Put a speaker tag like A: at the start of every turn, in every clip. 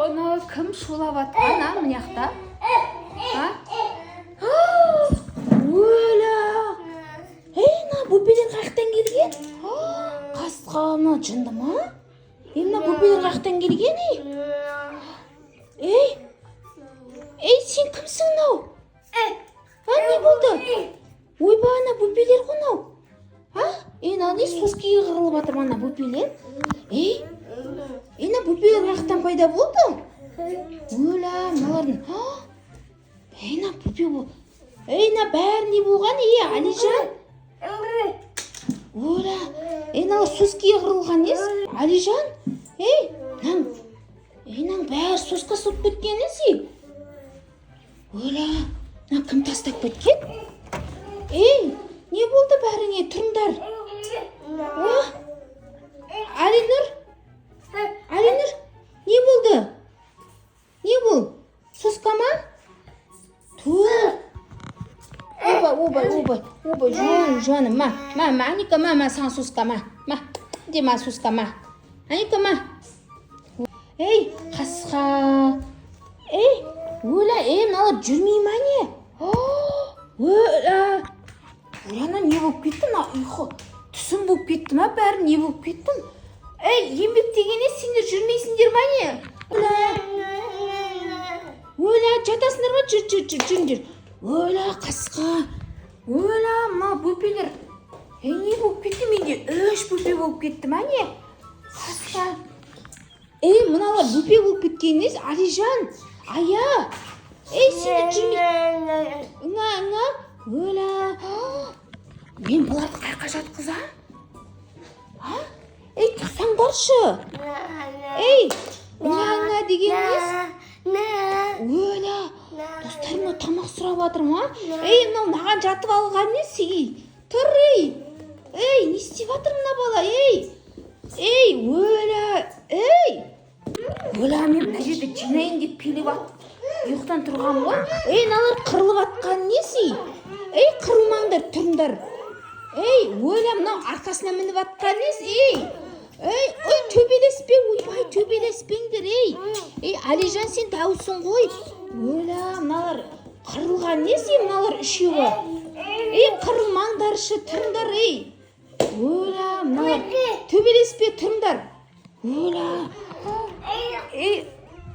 A: оны кім шулап атқан, а, мына жақта? А? Өлә! Мына бөпелер қаяқтан келген? Қасқа, мына жынды ма? Мына бөпелер қаяқтан келген, сен кімсің мынау? Не болды? Ойбай, ана бөпелер ғой мынау. Мынау не соскиге қырылып жатыр ана бөпелер? Мына бөпелер қаяқтан пайда болды? Өлә, мыналардың. Мына бөпе бол. Мына бәрі не болған, Алижан? Өлә, мыналар соскиге қырылған ес? Алижан? Мынаның бәрі соска соғып кеткен ес? Өлә, мына кім тастап кеткен? Не болды бәріңе? Тұрыңдар. Алинұр? Алинұр, не болды? Не бұл? Соска ма? Тұр. Обай, жаным, Аника, сан соска, дема соска, Аника, қасқа. Өлә, мыналар жүрмей ма не? Өлә, не болып кетті? Түсім болып кетті ма? Бәрі не болып кетті? Еңбек дегене сендер жүрмейсіңдер ма не? Өлә, жатасыңдар ма? Жүріңдер. Өлә, қасқа. Өлә, ма бөпелер. Не болып кетті? Менде 3 бөпе болып кетті ма не? Қасқа. Мыналар бөпе болып кеткеніңіз? Алижан, Ая. Сендер жүрмей. Өлә. Мен бұларды қайқа жатқызам? Тұрсаңдаршы. Аңа дегеніңіз? Өлә. Достарыма тамақ сұрап жатыр ма? Мынау маған жатып алған не? Тұр, не істеп жатыр мына бала? Өлә, мен мына жерде жинайын деп пилеп ұйықтан тұрған ғой. Мыналар қырылып жатқан несі? Қырылмаңдар, тұрыңдар. Өлә, мынау арқасына мініп жатқан несі? Төбелеспе, ойбай, төбелеспеңдер, Алижан, сен дәусің ғой. Өлә, мыналар қырылған несі, мыналар үшеуі? Қырылмаңдаршы, тұрыңдар, Өлә, мыналар төбелеспе, тұрыңдар. Өлә.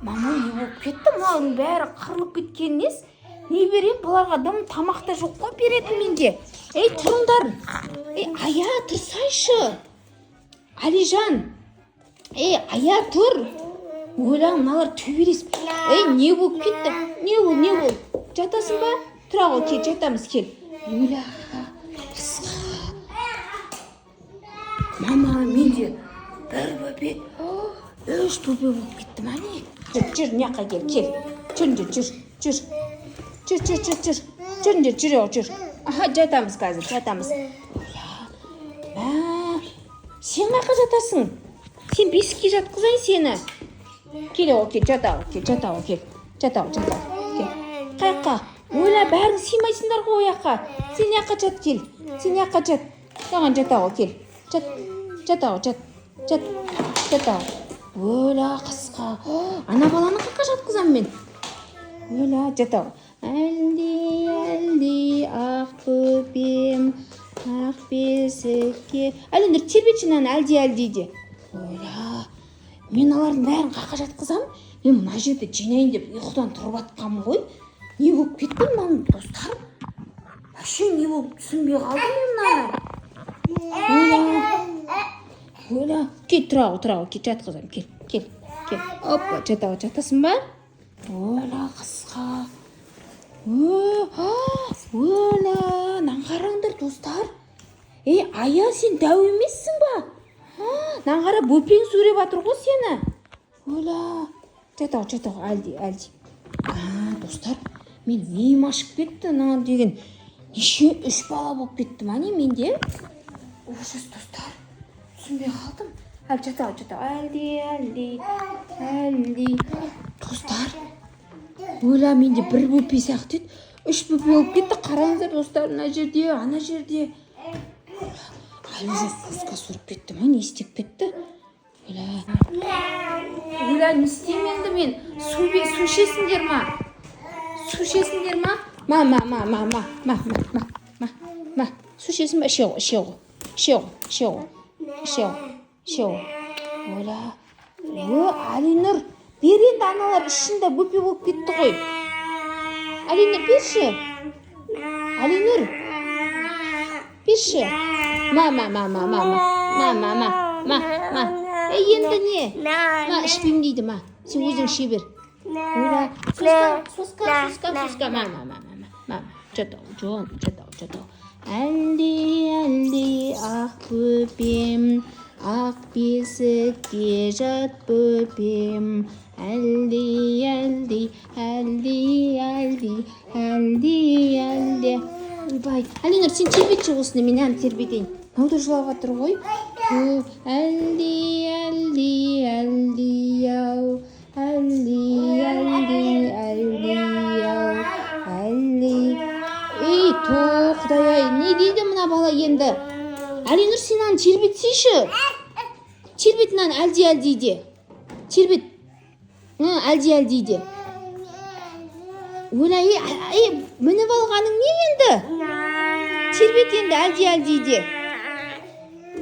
A: Мама, не болып кетті? Мыналардың бәрі қырылып кеткен нес? Не берем? Бұларға дым тамақта жоқ қой беретін менде. Тұрыңдар. Ая, тұрсайшы. Алижан. Ая, тұр. Өлә, мыналар төбелесіп. Не болып кетті? Не бол? Жатасың ба? Тұра ғой, кел, жатамыз, кел. Өлә, қысқа. Мама, менде бір бөпе, 3 бөпе болып кетті ма не? Жүр, неққа кел. Жүріңдер, жүр. Жүр. Жатамыз қазір, жатамыз. Сен қаққа жатасың? Сен бесікке жатқызайын сені. Кел, жатауы, кел. Қайыққа? Өлә, бәрің сыймайсыңдар ғой ояққа. Сен яққа жат, кел. Саған жатауы, кел. Жатауы. Өлә, қысқа. Ана баланы қаққа жатқызам мен. Өлә, жатауы. Әлди, ақ көпем, ақ бесікке. Әліндір, тербетші нәні, әлди де. Өлә, мен алардың бәрін қаққа жатқызам. Мен мына жерді жинайын деп ұйықтан тұрып атқам ғой. Не болып кетті мынаның достар? Вообще не болып түсінбей қалдым мен мынаны. Өлә, кел, тұра ғой, кел, жатқызам, кел. Опа, жатасың ба? Өлә, қысқа. Өлә, наңғараңдар достар. Ая, сен дәу емессің ба? Наңғара бөпең сөйлеп жатыр ғой сені. Өлә, жатау, әлди. Достар, мен миым ашып кетті, наған деген. Неше 3 бала болып кетті ма не менде? Ужас, достар. Түсінбей қалдым. Жатау, әлди. Достар, өлә, менде 1 бөпе сияқты еді. 3 бөпе болып кетті. Қараңыздар достар, ана жерде. Әлі соска сұрып кетті ма? Не істеп кетті? Ойла, не істеймін енді мен? Су ішесіңдер ма? Су ішесіңдер ма? Ма. Су ішесің ба? Іше ғой. Ойла. Алинұр, бер енді аналар ішінде бөпе болып кетті ғой. Алинұр, берші. Алинұр, берші. Ма. Енді не? Ма, ішпеймін дейді, ма. Сен өзің іше бер. Ойла. Соска. Ма. Жатау. Әлди, ақ бөпем, ақ бесікке жат бөпем. Әлди. Ойбай, Алинұр, сен тербетші осыны, мен ән тербетейін. Мынау жылап жатыр ғой. Әлди, ау. Ей, Құдай-ай, не дейді мына бала енді? Алинұр, сен аны тербетсейші. Тербет мынаны әлди де. Тербет. Әлди де. Ойлай, мініп алғаның не енді? Тербет енді әлди де.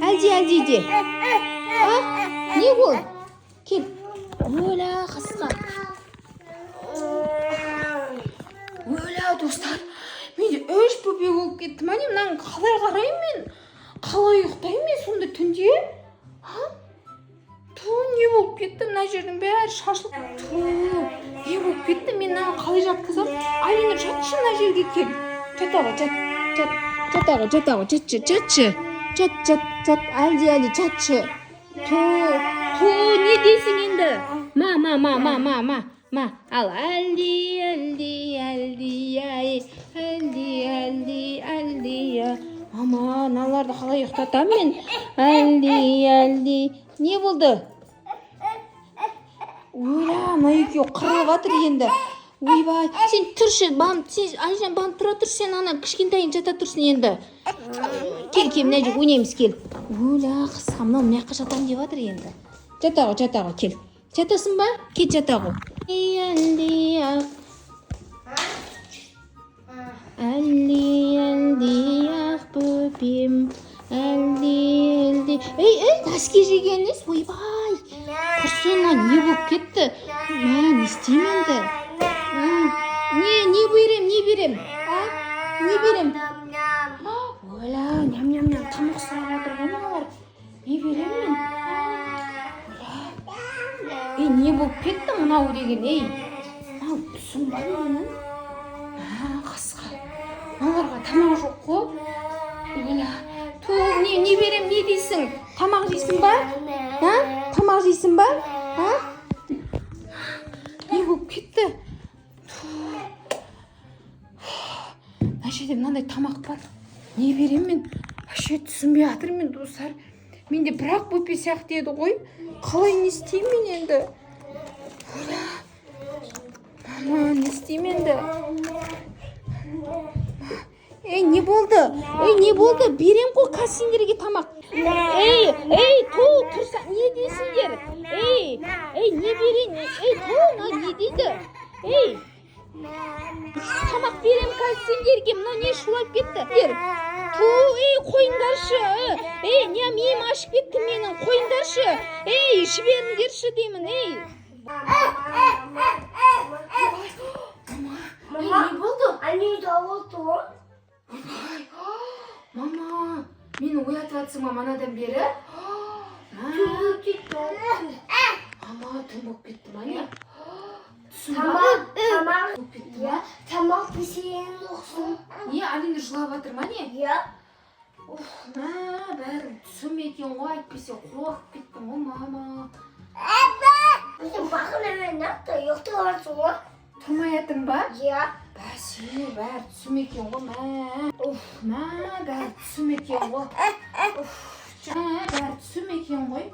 A: Әлди де. Не ол? Кел. Ойла, қасқа. Ойла, достар. Менде 3 бөпе болып кетті. Міне мынаны қалай қараймын мен? Қалай ұйықтаймын мен сонда түнде? Не болып кетті? Мына жердің бәрі шашылып. Не болып кетті? Мен мынаны қалай жатқызам? Алинұр, жатшы мына жерге кел. Жатағы. Жат. Әлди, жатшы. Не дейсің енді? Ма. Ал әлди, Мама, аналарды қалай ұйықтатам мен? Әлди. Не болды? Ойла, мына екеуі қырылып жатыр енді. Ойбай, сен тұршы, Алижан, тұра тұршы, сен ана кішкентайын жата тұрсын енді. Кел, мына жерге ойнаймыз, кел. Ойла, қысқа, мынау мына жаққа жатамын деп жатыр енді. Жатағы, кел. Жатасың ба? Кет жатағы. Әлди, ақ бөпем. Әлди. Нәске жегеніз, ойбай. Құрсына не болып кетті? Не істеймін енді? Не берем? Не берем? Ойла, ням, тамақ сұрап жатыр ғой мыналар. Не берем мен? Не болып кетті мынау деген, Мынау түсін ба менің? Қасқа. Мыналарға тамақ жоқ қой. Ойла. Не берем, не дейсің? Тамақ жейсің ба? Тамақ жейсің ба? Не болып кетті? Мына жерде мынандай тамақ бар. Не берем мен? Вообще түсінбей жатырмын достар. Менде бірақ бөпе сияқты еді ғой. Қалай не істеймін мен енді? Мама, не істеймін енді? Не болды? Берем ғой кассиндерге тамақ. Тұрса, не дейсіңдер? Не берейін? Не дейді? Тамақ берем кассиндерге, мына не шулап кетті? Қойыңдаршы. Ням ашып кетті менің, қойыңдаршы. Жіберіңдерші деймін, Мама, не болды? Они давылды ғой. Мама, мені оятып жатсың ма манадан бері? Мама, түн болып кетті ма не? Тамақ пісейін оқсын. Алинұр жылап жатыр ма не? Бәрі түсім екен ғой, әйтпесе қорқып кеттім ғой мама. Бақын әмен нақты ұйықтап жатсың ғой. Тұрмай жатырың ба? Бәсе, бәрі түсім екен ғой, бәрі түсім екен ғой.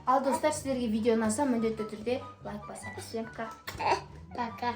A: Ал достар, сіздерге видео ұнаса міндетті түрде лайк басыңыз. Пока.